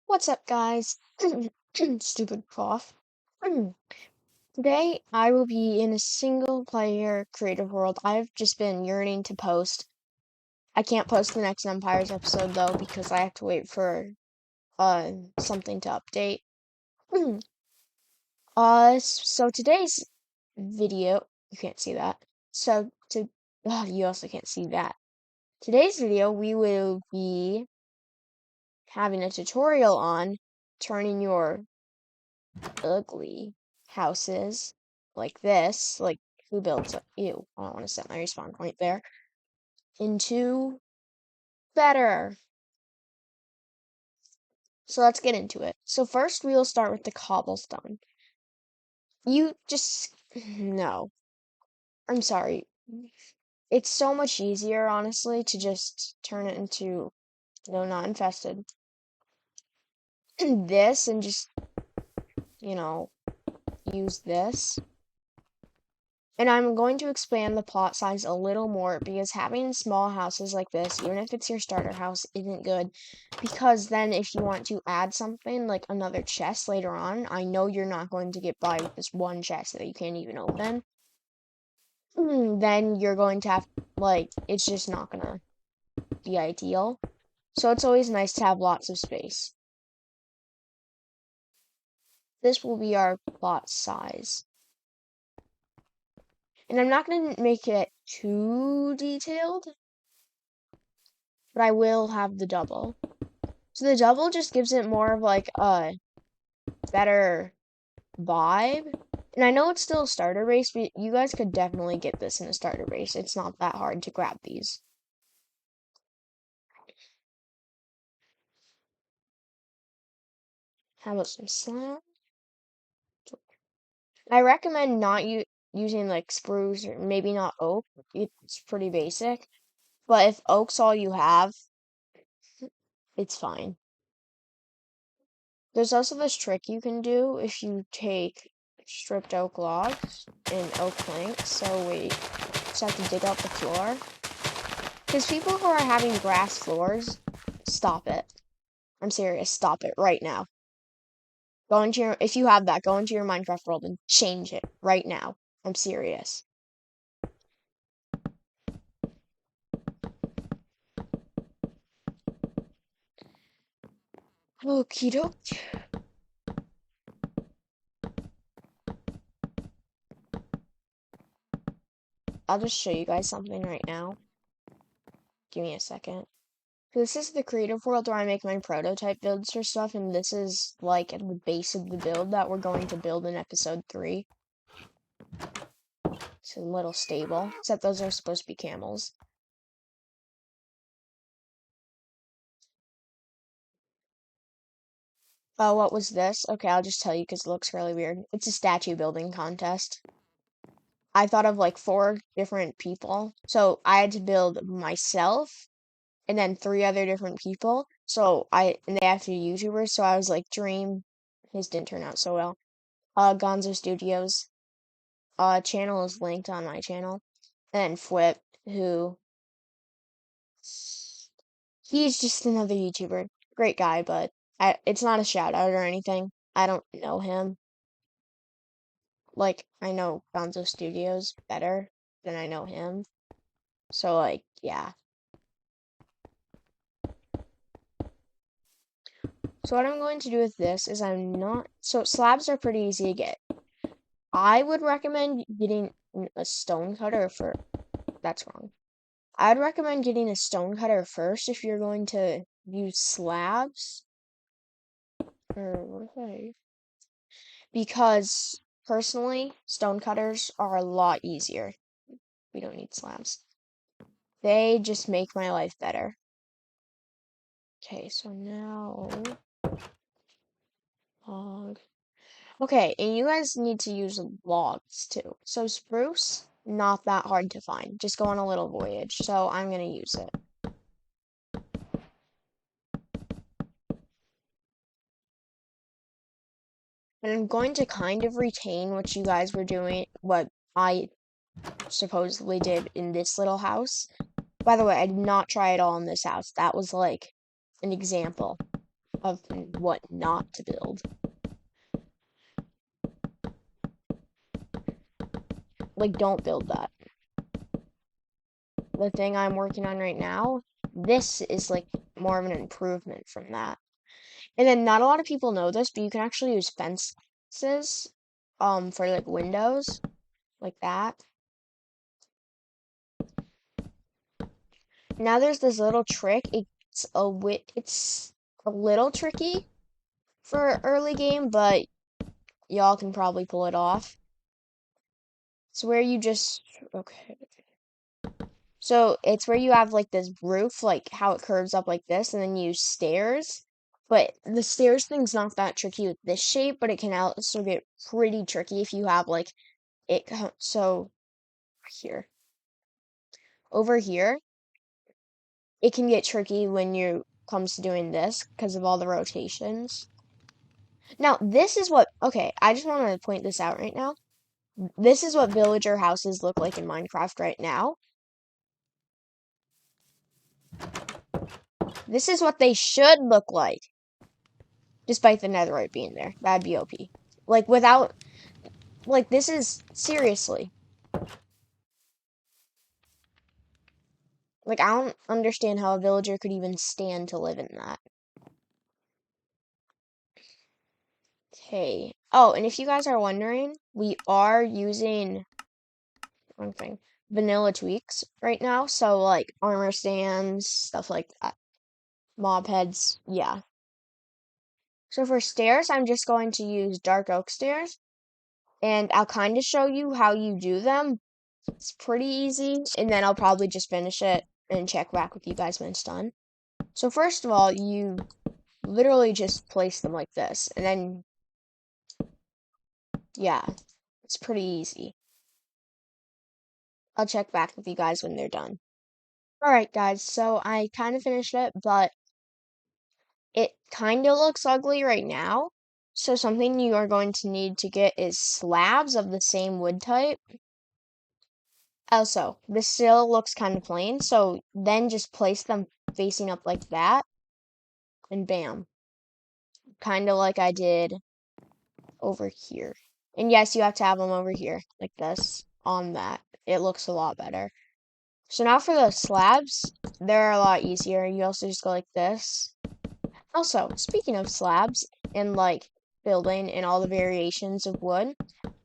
What's up, guys? Stupid cough. Today, I will be in a single player creative world. I've just been yearning to post. I can't post the next Empires episode, though, because I have to wait for something to update. So today's video, you can't see that. You also can't see that. Today's video, we will be having a tutorial on turning your ugly houses like this, like who builds it? Ew, I don't want to set my respawn point there, into better. So let's get into it. So first we will start with the cobblestone. You just, no, I'm sorry. It's so much easier, honestly, to just turn it into, not infested. This and just, use this. And I'm going to expand the plot size a little more because having small houses like this, even if it's your starter house, isn't good. Because then if you want to add something like another chest later on, I know you're not going to get by with this one chest that you can't even open. Then you're going to have, it's just not gonna be ideal. So it's always nice to have lots of space. This will be our plot size. And I'm not going to make it too detailed, but I will have the double. So the double just gives it more of like a better vibe. And I know it's still a starter race, but you guys could definitely get this in a starter race. It's not that hard to grab these. How about some slab? I recommend not using like spruce or maybe not oak. It's pretty basic. But if oak's all you have, it's fine. There's also this trick you can do if you take stripped oak logs and oak planks. So we just have to dig out the floor. Because people who are having grass floors, stop it. I'm serious, stop it right now. If you have that, go into your Minecraft world and change it right now. I'm serious. Okie doke. I'll just show you guys something right now. Give me a second. This is the creative world where I make my prototype builds for stuff, and this is like at the base of the build that we're going to build in episode 3. It's a little stable, except those are supposed to be camels. What was this? Okay, I'll just tell you because it looks really weird. It's a statue building contest. I thought of like 4 different people. So I had to build myself and then 3 other different people. And they have to be YouTubers. So I was like, Dream, his didn't turn out so well. Gonzo Studios, channel is linked on my channel. And Fwip, who, he's just another YouTuber. Great guy, but it's not a shout out or anything. I don't know him. Like, I know Gonzo Studios better than I know him. So, like, yeah. So what I'm going to do with this is so slabs are pretty easy to get. I would recommend getting a stone cutter that's wrong. I'd recommend getting a stone cutter first if you're going to use slabs. Because personally, stone cutters are a lot easier. We don't need slabs. They just make my life better. Okay, so now log. Okay, and you guys need to use logs too. So spruce, not that hard to find. Just go on a little voyage. So I'm gonna use it. And I'm going to kind of retain what you guys were doing, what I supposedly did in this little house. By the way, I did not try it all in this house. That was like an example of what not to build. Like, don't build that. The thing I'm working on right now, this is like more of an improvement from that. And then not a lot of people know this, but you can actually use fences for like windows like that. Now there's this little trick. It's a little tricky for early game, but y'all can probably pull it off. It's where you just okay. So it's where you have like this roof, like how it curves up like this, and then you use stairs. But the stairs thing's not that tricky with this shape, but it can also get pretty tricky if you have like so here. Over here, it can get tricky when you comes to doing this because of all the rotations. Now, this is what, okay, I just want to point this out right now. This is what villager houses look like in Minecraft right now. This is what they should look like. Despite the netherite being there. That'd be OP. Like, without, like, this is, seriously. Like, I don't understand how a villager could even stand to live in that. Okay. Oh, and if you guys are wondering, we are using one thing, vanilla tweaks right now. So like armor stands, stuff like that. Mob heads, yeah. So for stairs, I'm just going to use dark oak stairs. And I'll kind of show you how you do them. It's pretty easy. And then I'll probably just finish it and check back with you guys when it's done. So first of all, you literally just place them like this. And then, yeah, it's pretty easy. I'll check back with you guys when they're done. Alright guys, so I kind of finished it, but it kind of looks ugly right now. So something you are going to need to get is slabs of the same wood type. Also, this still looks kind of plain, so then just place them facing up like that, and bam. Kind of like I did over here. And yes, you have to have them over here, like this, on that. It looks a lot better. So now for the slabs, they're a lot easier. You also just go like this. Also, speaking of slabs and like building and all the variations of wood,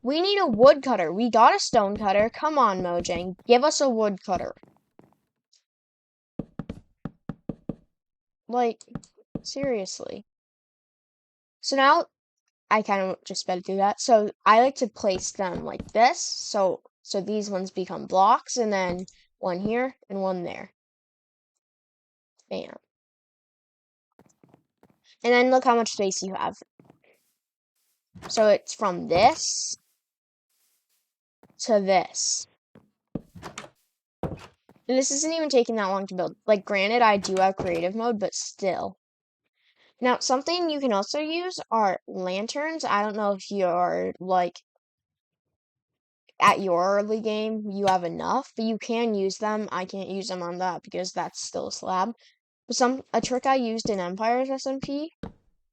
we need a woodcutter. We got a stone cutter. Come on, Mojang, give us a woodcutter. Like, seriously. So now I kind of just sped through that. So I like to place them like this. So these ones become blocks, and then one here and one there. Bam. And then look how much space you have. So it's from this to this. And this isn't even taking that long to build. Like, granted, I do have creative mode, but still. Now, something you can also use are lanterns. I don't know if you're, like, at your early game, you have enough, but you can use them. I can't use them on that because that's still a slab. But a trick I used in Empire's SMP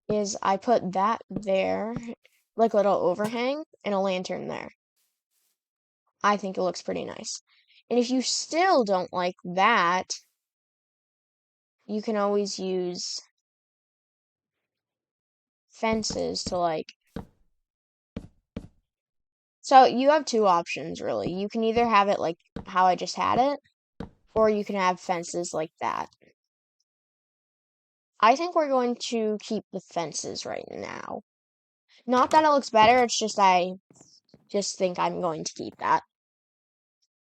is I put that there, like a little overhang, and a lantern there. I think it looks pretty nice. And if you still don't like that, you can always use fences to like. So you have two options really. You can either have it like how I just had it, or you can have fences like that. I think we're going to keep the fences right now. Not that it looks better, it's just I just think I'm going to keep that.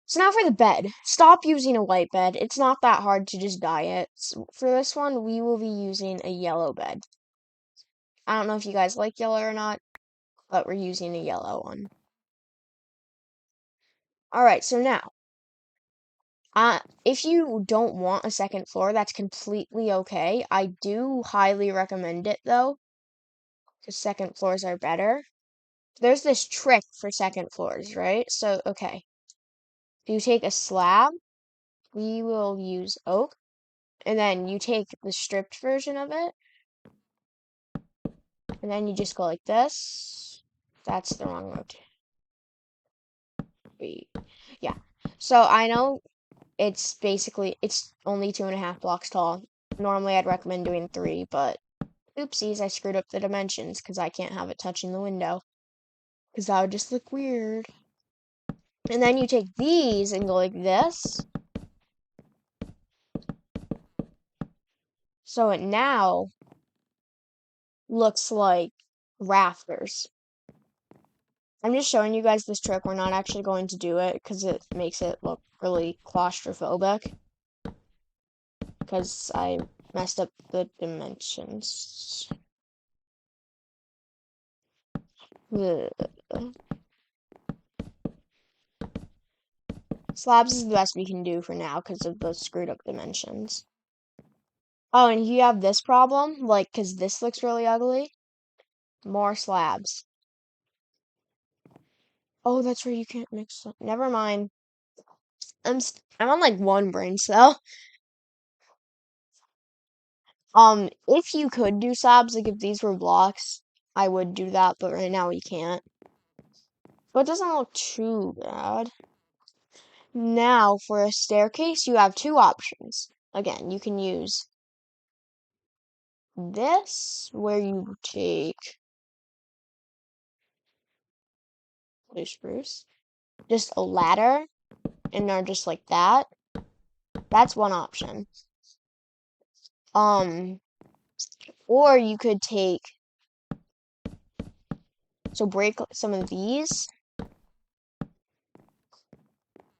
So now for the bed. Stop using a white bed. It's not that hard to just dye it. So for this one, we will be using a yellow bed. I don't know if you guys like yellow or not, but we're using a yellow one. Alright, so now, if you don't want a second floor, that's completely okay. I do highly recommend it, though, because second floors are better. There's this trick for second floors, right? So, okay. If you take a slab, we will use oak, and then you take the stripped version of it, And then you just go like this. That's the wrong road. Wait. Yeah. So I know it's only 2.5 blocks tall. Normally I'd recommend doing 3, but oopsies, I screwed up the dimensions because I can't have it touching the window. Because that would just look weird. And then you take these and go like this. So it now looks like rafters. I'm just showing you guys this trick. We're not actually going to do it because it makes it look really claustrophobic. Because I messed up the dimensions. Ugh. Slabs is the best we can do for now because of the screwed up dimensions. Oh, and you have this problem, like, because this looks really ugly. More slabs. Oh, that's right, you can't mix them. Never mind. I'm on like one brain cell. If you could do slabs, like if these were blocks, I would do that, but right now we can't. But it doesn't look too bad. Now, for a staircase, you have 2 options. Again, you can use this, where you take blue spruce, just a ladder, and they're just like that. That's one option. Or you could break some of these,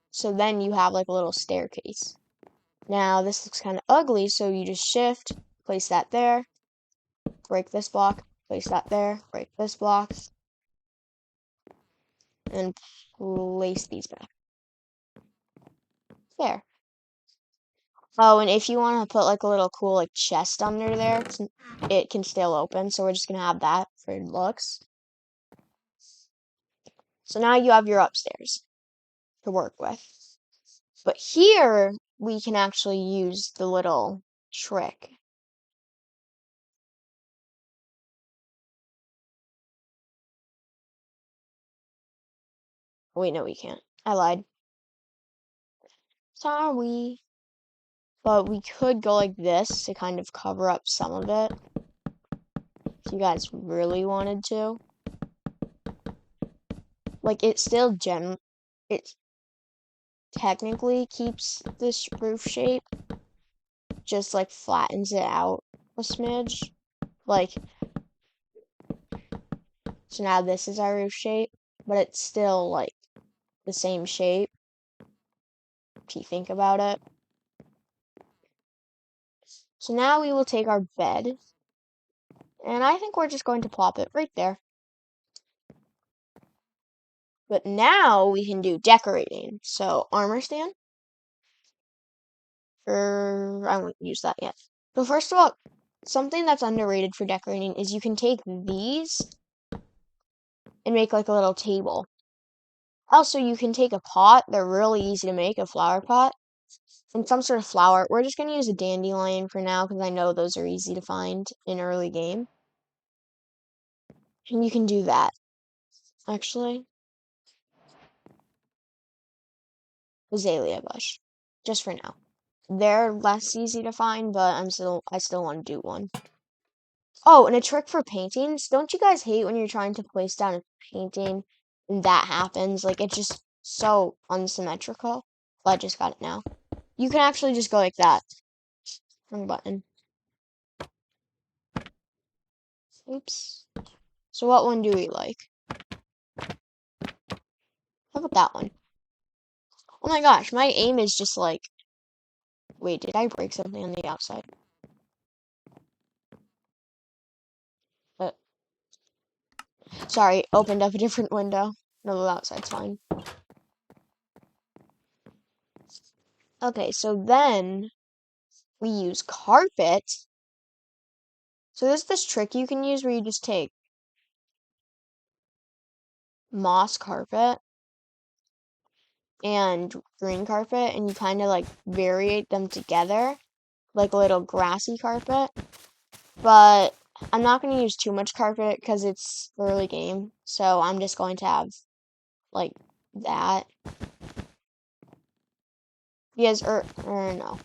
so then you have like a little staircase. Now, this looks kind of ugly, so you just shift, place that there, break this block, place that there, break this block, and place these back. There. Oh, and if you want to put like a little cool like chest under there, it can still open, so we're just gonna have that for looks. So now you have your upstairs to work with. But here, we can actually use the little trick. Wait, no, we can't. I lied. Sorry. But we could go like this to kind of cover up some of it. If you guys really wanted to. Like, it technically keeps this roof shape. Just, like, flattens it out a smidge. Like, so now this is our roof shape. But it's still, like, the same shape. If you think about it. So now we will take our bed. And I think we're just going to plop it right there. But now we can do decorating. So armor stand. I won't use that yet. So first of all, something that's underrated for decorating is you can take these and make like a little table. Also, you can take a pot. They're really easy to make, a flower pot. And some sort of flower. We're just going to use a dandelion for now because I know those are easy to find in early game. And you can do that. Actually. Azalea bush. Just for now. They're less easy to find, but I still want to do one. Oh, and a trick for paintings. Don't you guys hate when you're trying to place down a painting and that happens? Like, it's just so unsymmetrical. Well, I just got it now. You can actually just go like that. Wrong button. Oops. So what one do we like? How about that one? Oh my gosh, my aim is just like... Wait, did I break something on the outside? Sorry, opened up a different window. No, the outside's fine. Okay, so then we use carpet. So there's this trick you can use where you just take moss carpet and green carpet and you kind of like variate them together like a little grassy carpet. But I'm not going to use too much carpet because it's early game. So I'm just going to have like that. Because, or no.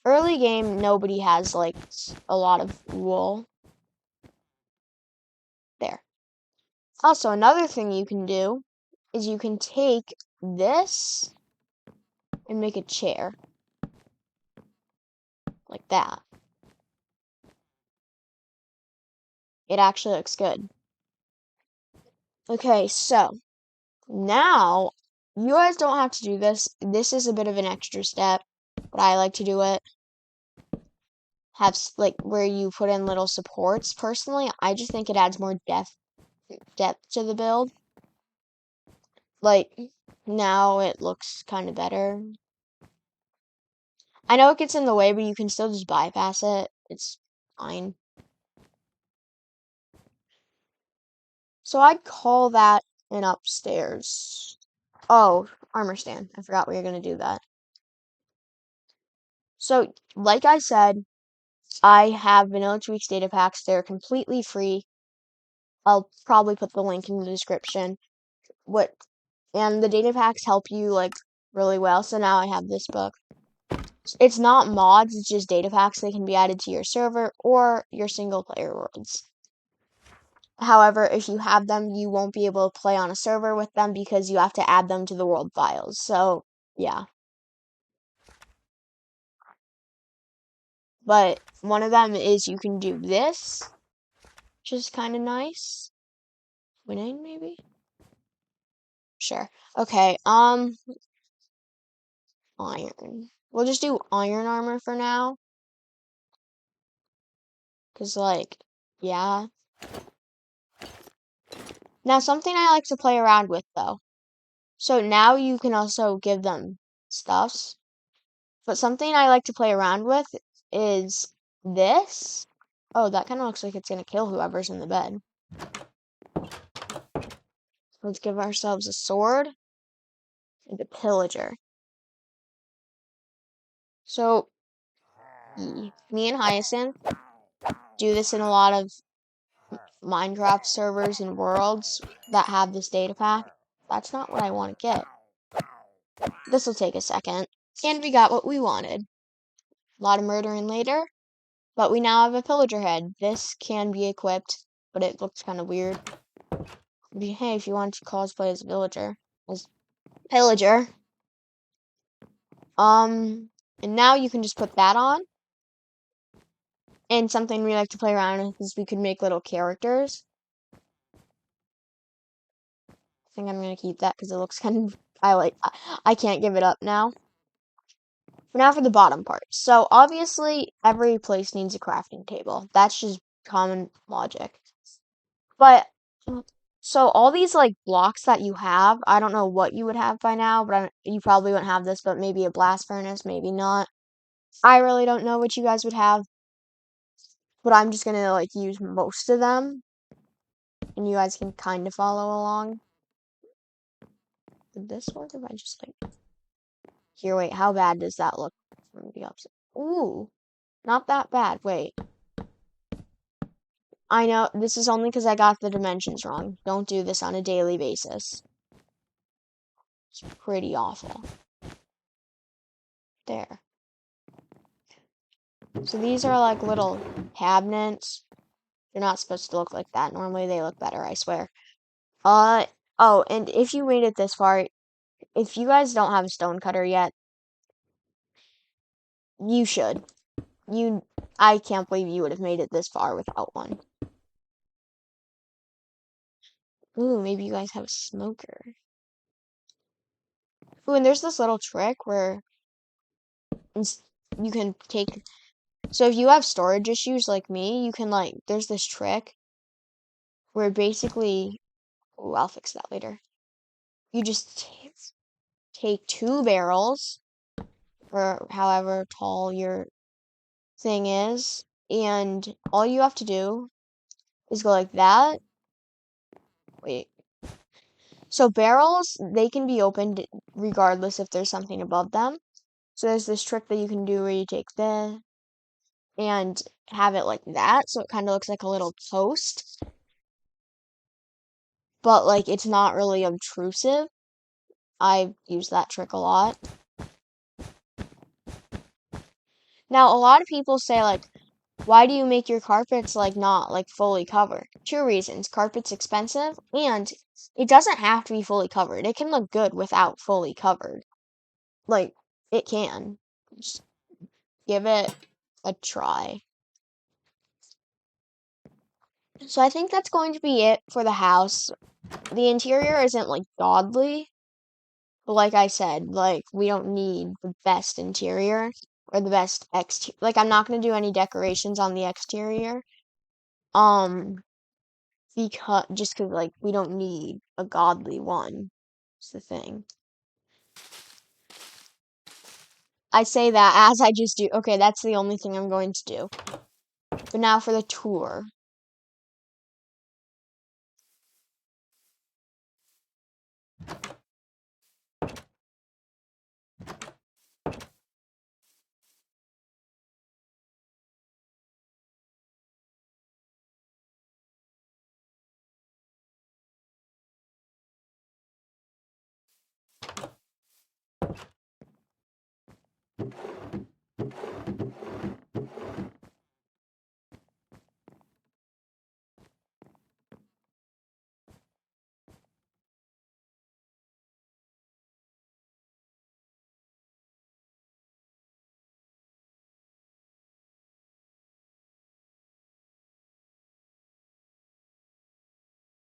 Early game, nobody has like a lot of wool. There. Also, another thing you can do is you can take this and make a chair. Like that. It actually looks good. Okay, so now you guys don't have to do this. This is a bit of an extra step, but I like to do it. Have like where you put in little supports. Personally, I just think it adds more depth to the build. Like now it looks kind of better. I know it gets in the way, but you can still just bypass it. It's fine. So I'd call that an upstairs. Oh, armor stand. I forgot we were gonna do that. So, like I said, I have Vanilla Tweaks data packs. They're completely free. I'll probably put the link in the description. And the data packs help you like really well. So now I have this book. It's not mods, it's just data packs. They can be added to your server or your single player worlds. However, if you have them, you won't be able to play on a server with them because you have to add them to the world files. So, yeah. But one of them is you can do this, which is kind of nice. Winning, maybe? Sure. Okay, iron. We'll just do iron armor for now. Because, like, yeah. Now, something I like to play around with, though. So now you can also give them stuffs. But something I like to play around with is this. Oh, that kind of looks like it's going to kill whoever's in the bed. Let's give ourselves a sword and a pillager. So, me and Hyacinth do this in a lot of Minecraft servers and worlds that have this data pack. That's not what I want to get. This will take a second. And we got what we wanted. A lot of murdering later, but we now have a pillager head. This can be equipped, but it looks kind of weird. Hey, if you want to cosplay as a villager, as pillager. And now you can just put that on. And something we like to play around with is we could make little characters. I think I'm gonna keep that because it looks kind of. I can't give it up now. Now for the bottom part. So obviously every place needs a crafting table. That's just common logic. But so all these like blocks that you have, I don't know what you would have by now, but you probably wouldn't have this, but maybe a blast furnace, maybe not. I really don't know what you guys would have, but I'm just gonna like use most of them, and you guys can kind of follow along. Did this work? If I just like here, wait, how bad does that look from the opposite? Ooh, not that bad. Wait. I know, this is only because I got the dimensions wrong. Don't do this on a daily basis. It's pretty awful. There. So these are like little cabinets. They're not supposed to look like that. Normally they look better, I swear. Oh, and if you made it this far, if you guys don't have a stone cutter yet, you should. I can't believe you would have made it this far without one. Ooh, maybe you guys have a smoker. Ooh, and there's this little trick where you can take. So if you have storage issues like me, you can like. There's this trick where basically. Ooh, I'll fix that later. You just take two barrels, or however tall your thing is, and all you have to do is go like that. Wait. So barrels, they can be opened regardless if there's something above them. So there's this trick that you can do where you take this, and have it like that, so it kind of looks like a little toast, but like it's not really obtrusive. I use that trick a lot. Now, a lot of people say like, why do you make your carpets like not like fully covered? Two reasons. Carpet's expensive and it doesn't have to be fully covered. It can look good without fully covered. Like it can. Just give it a try. So I think that's going to be it for the house. The interior isn't like godly, but like I said, like we don't need the best interior or the best exterior. Like I'm not going to do any decorations on the exterior. Um because just because like we don't need a godly one. It's the thing. I say that as I just do. Okay, that's the only thing I'm going to do. But now for the tour.